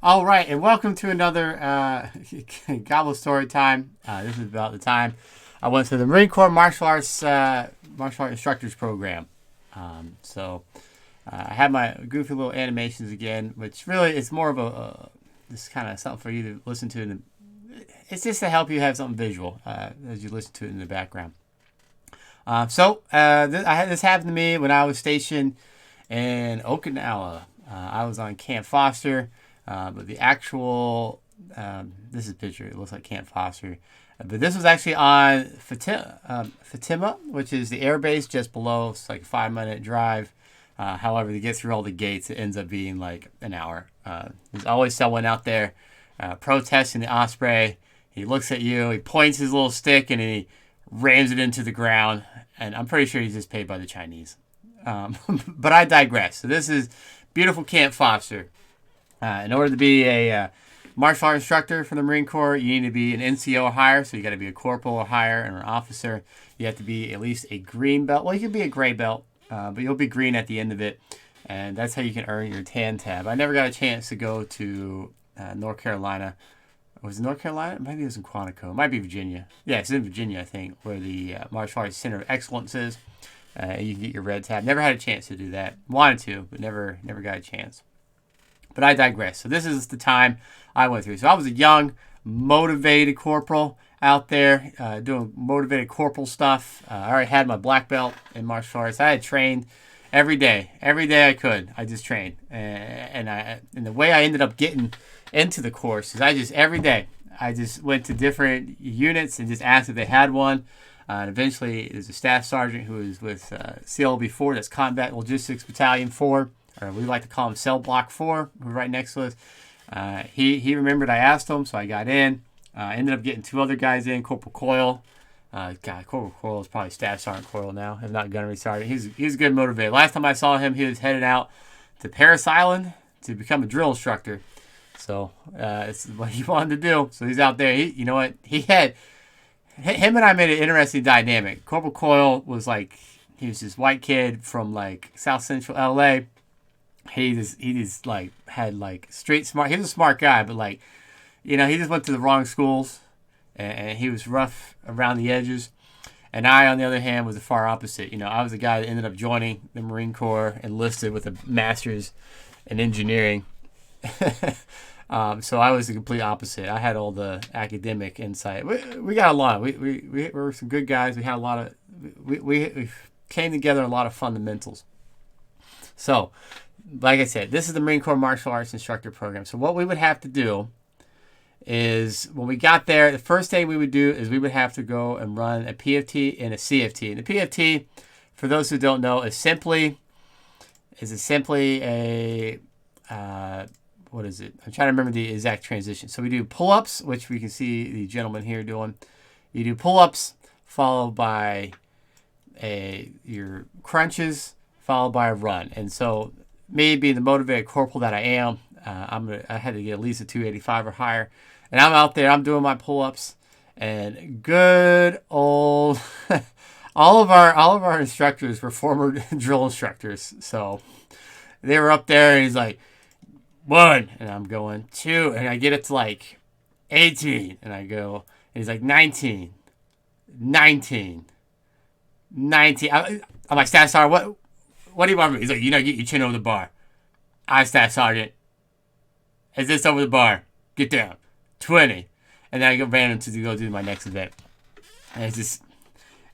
All right, and welcome to another Gobbo story time. This is about the time I went to the Marine Corps martial art instructors program. I had my goofy little animations again, which really is more of this kind of something for you to listen to. It's just to help you have something visual as you listen to it in the background. This happened to me when I was stationed in Okinawa. I was on Camp Foster. But the actual, this is a picture. It looks like Camp Foster. But this was actually on Fatima, which is the air base just below. It's like a 5-minute drive. However, to get through all the gates, it ends up being like an hour. There's always someone out there protesting the Osprey. He looks at you, he points his little stick, and he rams it into the ground. And I'm pretty sure he's just paid by the Chinese. But I digress. So this is beautiful Camp Foster. In order to be a martial art instructor for the Marine Corps, you need to be an NCO or higher. So you got to be a corporal or higher and an officer. You have to be at least a green belt. Well, you can be a gray belt, but you'll be green at the end of it. And that's how you can earn your tan tab. I never got a chance to go to North Carolina. Was it North Carolina? Maybe it was in Quantico. It might be Virginia. Yeah, it's in Virginia, I think, where the Martial Arts Center of Excellence is. You can get your red tab. Never had a chance to do that. Wanted to, but never got a chance. But I digress. So this is the time I went through. So I was a young, motivated corporal out there doing motivated corporal stuff. I already had my black belt in martial arts. I had trained every day I could. I just trained, and the way I ended up getting into the course is every day I just went to different units and just asked if they had one. And eventually, there's a staff sergeant who was with CLB 4, that's Combat Logistics Battalion 4. Or we like to call him Cell Block 4, who's right next to us. He remembered I asked him, so I got in. Ended up getting 2 other guys in, Corporal Coyle. Corporal Coyle is probably Staff Sergeant Coyle now, if not Gunnery Sergeant. He's a good motivator. Last time I saw him, he was headed out to Paris Island to become a drill instructor. So it's what he wanted to do. So he's out there. You know what? Him and I made an interesting dynamic. Corporal Coyle was he was this white kid from South Central LA. He just had street smart. He was a smart guy, but he just went to the wrong schools, and he was rough around the edges. And I, on the other hand, was the far opposite. I was the guy that ended up joining the Marine Corps, enlisted with a master's in engineering. So I was the complete opposite. I had all the academic insight. We got along. We were some good guys. We had a lot of we came together on a lot of fundamentals. So, like I said, this is the Marine Corps Martial Arts Instructor Program. So what we would have to do is, when we got there, the first thing we would do is we would have to go and run a PFT and a CFT. And the PFT, for those who don't know, is simply a what is it? I'm trying to remember the exact transition. So we do pull-ups, which we can see the gentleman here doing. You do pull-ups followed by your crunches followed by a run. And so, me being the motivated corporal that I am, I had to get at least a 285 or higher. And I'm out there, I'm doing my pull-ups, and good old all of our instructors were former drill instructors. So they were up there, and he's like, 1, and I'm going 2, and I get it to 18, and I go, and he's like 19. I'm like, Staff Sergeant, what do you want from me? He's like, get your chin over the bar. I, Staff Sergeant, is this over the bar? Get down. 20. And then I ran him to go do my next event.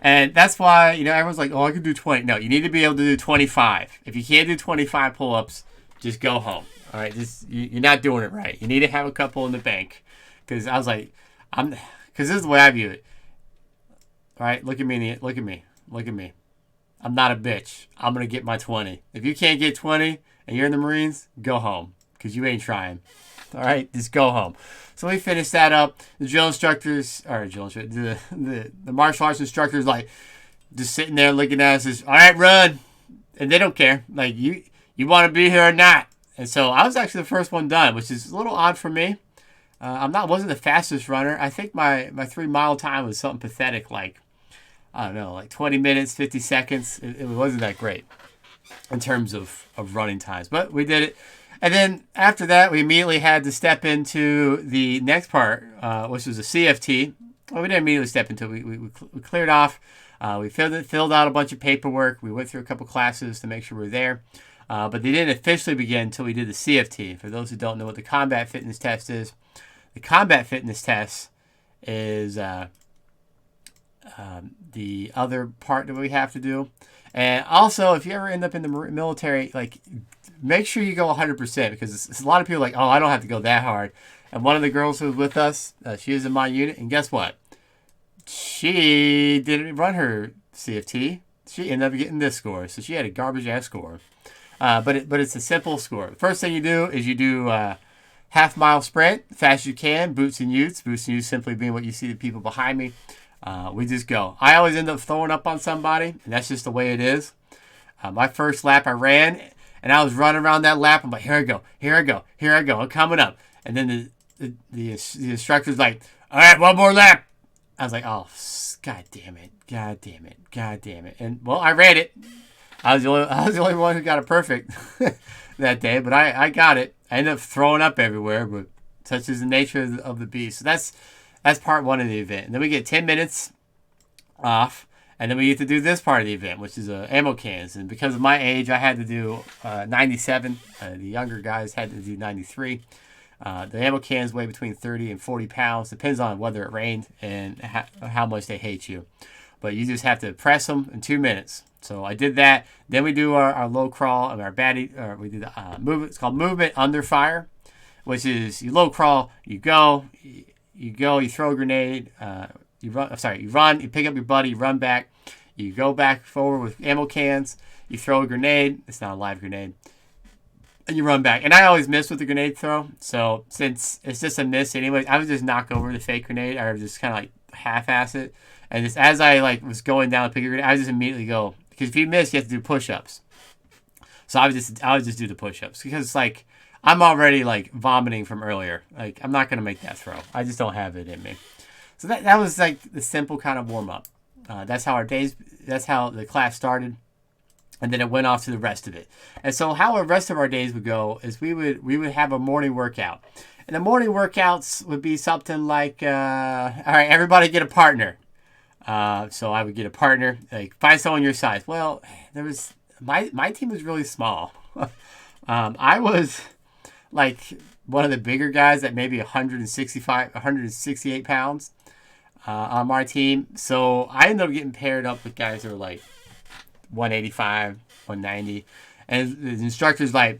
And that's why, everyone's like, oh, I can do 20. No, you need to be able to do 25. If you can't do 25 pull-ups, just go home. All right, you're not doing it right. You need to have a couple in the bank. Because I was like, because this is the way I view it. All right, look at me. I'm not a bitch. I'm going to get my 20. If you can't get 20 and you're in the Marines, go home. Because you ain't trying. All right, just go home. So we finished that up. The the martial arts instructors, just sitting there looking at us, says, all right, run. And they don't care. You want to be here or not. And so I was actually the first one done, which is a little odd for me. Wasn't the fastest runner. I think my 3-mile time was something pathetic, I don't know, 20 minutes, 50 seconds. It wasn't that great in terms of running times. But we did it. And then after that, we immediately had to step into the next part, which was a CFT. Well, we didn't immediately step into it. We cleared off. We filled out a bunch of paperwork. We went through a couple classes to make sure we were there. But they didn't officially begin until we did the CFT. For those who don't know what the combat fitness test is, the combat fitness test is the other part that we have to do. And also, if you ever end up in the military, like, make sure you go 100% because a lot of people are like, oh, I don't have to go that hard. And one of the girls who was with us, she was in my unit, and guess what? She didn't run her CFT. She ended up getting this score, so she had a garbage-ass score. But it's a simple score. The first thing you do is you do half-mile sprint, fast as you can, boots and utes. Boots and utes simply being what you see the people behind me. We just go. I always end up throwing up on somebody, and that's just the way it is. My first lap I ran, and I was running around that lap. I'm like, here I go, here I go, here I go. I'm coming up. And then the instructor's like, all right, one more lap. I was like, oh, god damn it, god damn it, god damn it. And, well, I ran it. I was the only one who got it perfect that day, but I got it. I ended up throwing up everywhere, but such is the nature of the beast. So that's part one of the event. And then we get 10 minutes off, and then we get to do this part of the event, which is ammo cans. And because of my age, I had to do 97. The younger guys had to do 93. The ammo cans weigh between 30 and 40 pounds. Depends on whether it rained and how much they hate you. But you just have to press them in 2 minutes. So I did that. Then we do our low crawl and our baddie. We do the movement. It's called movement under fire, which is you low crawl, you go, you throw a grenade, you run, you pick up your buddy, you run back, you go back forward with ammo cans, you throw a grenade. It's not a live grenade. And you run back. And I always miss with the grenade throw. So since it's just a miss anyway, I would just knock over the fake grenade or just kind of like half-ass it. And just as I was going down to pick a grenade, I would just immediately go. Because if you miss, you have to do push-ups. So I would just do the push-ups. Because I'm already vomiting from earlier. I'm not going to make that throw. I just don't have it in me. So that was the simple kind of warm-up. That's how the class started. And then it went off to the rest of it. And so how the rest of our days would go is we would have a morning workout. And the morning workouts would be something like, all right, everybody get a partner. So I would get a partner, find someone your size. Well, there was my team was really small. I was one of the bigger guys at maybe 168 pounds on my team. So I ended up getting paired up with guys that were 185, 190. And the instructor's like,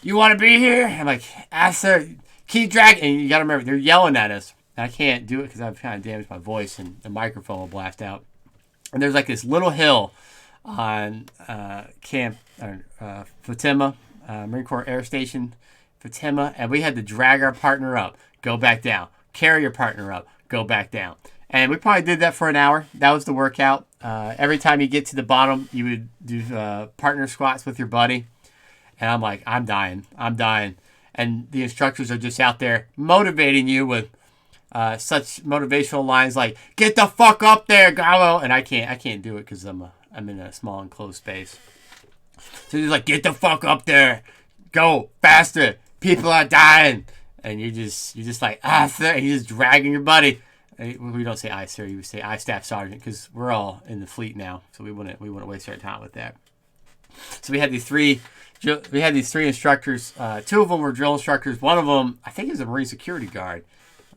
you want to be here? I'm like, sir, keep dragging. And you got to remember, they're yelling at us. I can't do it because I've kind of damaged my voice and the microphone will blast out. And there's this little hill on Camp Fatima, Marine Corps Air Station, Fatima, and we had to drag our partner up, go back down, carry your partner up, go back down. And we probably did that for an hour. That was the workout. Every time you get to the bottom, you would do partner squats with your buddy. And I'm like, I'm dying. And the instructors are just out there motivating you with such motivational lines like, get the fuck up there, Gobbo. And I can't do it because I'm in a small enclosed space. So he's like, get the fuck up there. Go faster. People are dying. And you're just like, sir. And you're just dragging your buddy. We don't say I, sir. You say I, staff sergeant, because we're all in the fleet now. So we wouldn't waste our time with that. So we had these three instructors. Two of them were drill instructors. One of them, I think, is a Marine security guard.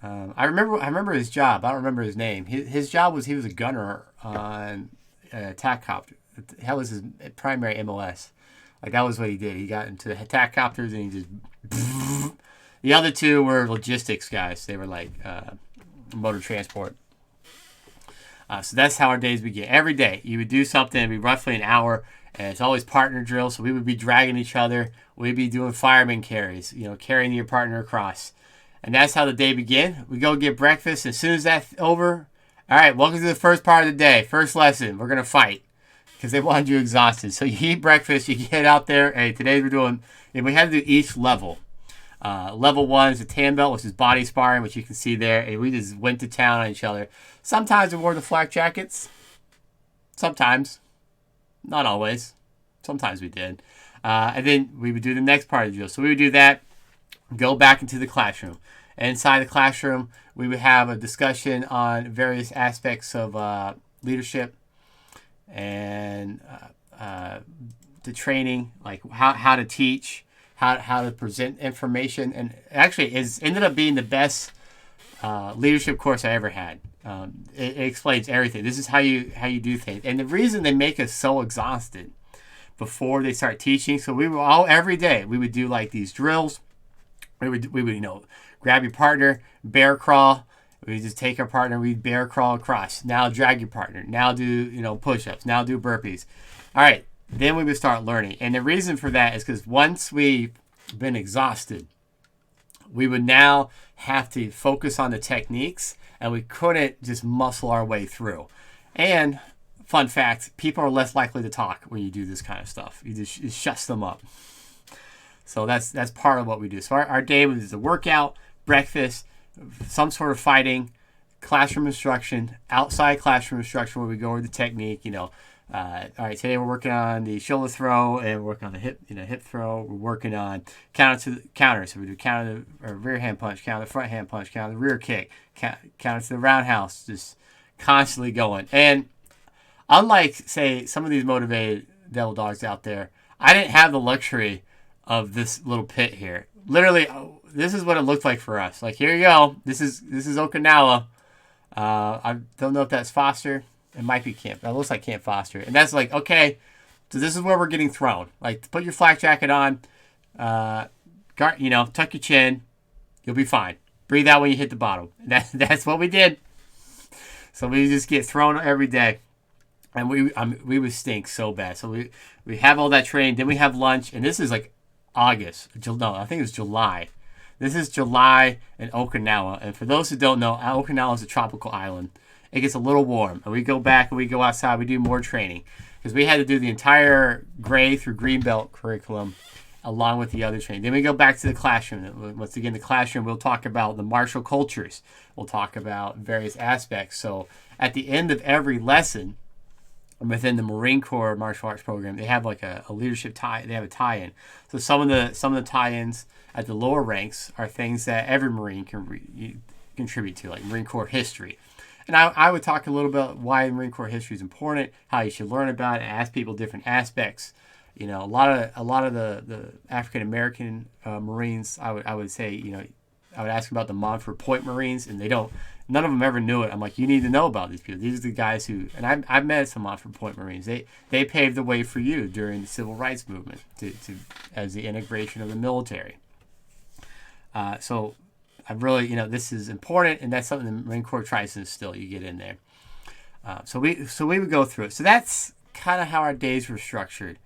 I remember his job. I don't remember his name. His job was he was a gunner on attack copter. That was his primary MOS. That was what he did. He got into the attack copters and he just. The other two were logistics guys. They were motor transport. So that's how our days begin. Every day you would do something. It'd be roughly an hour, and it's always partner drill. So we would be dragging each other. We'd be doing fireman carries. Carrying your partner across. And that's how the day began. We go get breakfast. As soon as that's over, all right, welcome to the first part of the day. First lesson, we're going to fight. Because they wanted you exhausted. So you eat breakfast, you get out there. Hey, today we're doing, and we had to do each level. Level 1 is the tan belt, which is body sparring, which you can see there. And we just went to town on each other. Sometimes we wore the flak jackets. Sometimes. Not always. Sometimes we did. And then we would do the next part of the drill. So we would do that, go back into the classroom. Inside the classroom, we would have a discussion on various aspects of leadership and the training, like how to teach, how to present information. And actually, it ended up being the best leadership course I ever had. It explains everything. This is how you do things. And the reason they make us so exhausted before they start teaching, so we were every day we would do like these drills. We would grab your partner, bear crawl. We just take our partner, we bear crawl across. Now drag your partner. Now do push-ups. Now do burpees. All right. Then we would start learning. And the reason for that is because once we've been exhausted, we would now have to focus on the techniques, and we couldn't just muscle our way through. And fun fact, people are less likely to talk when you do this kind of stuff. It shuts them up. So that's part of what we do. So our day was a workout, breakfast, some sort of fighting, classroom instruction, outside classroom instruction where we go over the technique. All right, today we're working on the shoulder throw and we're working on the hip throw. We're working on counter. So we do counter or rear hand punch, counter the front hand punch, counter the rear kick, counter to the roundhouse, just constantly going. And unlike, say, some of these motivated devil dogs out there, I didn't have the luxury of this little pit here. Literally, this is what it looked like for us. Like, here you go. This is Okinawa. I don't know if that's Foster. It might be Camp. It looks like Camp Foster. And that's like, okay, so this is where we're getting thrown. Like, put your flak jacket on. Tuck your chin. You'll be fine. Breathe out when you hit the bottom. That's what we did. So we just get thrown every day. And we would stink so bad. So we have all that training. Then we have lunch. And this is like August. No, I think it was July. This is July in Okinawa. And for those who don't know, Okinawa is a tropical island. It gets a little warm. And we go back and we go outside. We do more training. Because we had to do the entire gray through green belt curriculum along with the other training. Then we go back to the classroom. Once again, the classroom, we'll talk about the martial cultures. We'll talk about various aspects. So at the end of every lesson, within the Marine Corps martial arts program, they have like a leadership tie. They have a tie-in. So some of the tie-ins at the lower ranks are things that every Marine can contribute to, like Marine Corps history. And I would talk a little about why Marine Corps history is important, how you should learn about it, and ask people different aspects. A lot of the African American Marines, I would say, I would ask about the Montfort Point Marines, and none of them ever knew it. I'm like, you need to know about these people. These are the guys who, and I've met some Montfort Point Marines. They paved the way for you during the Civil Rights Movement as the integration of the military. So I really, this is important, and that's something the Marine Corps tries to instill. You get in there. So we would go through it. So that's kind of how our days were structured.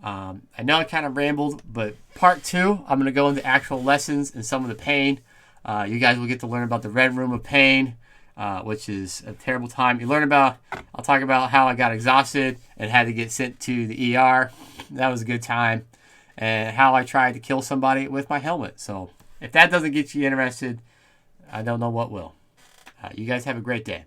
I know I kind of rambled, but part 2, I'm going to go into actual lessons and some of the pain. You guys will get to learn about the Red Room of Pain, which is a terrible time. I'll talk about how I got exhausted and had to get sent to the ER. That was a good time. And how I tried to kill somebody with my helmet. So if that doesn't get you interested, I don't know what will. You guys have a great day.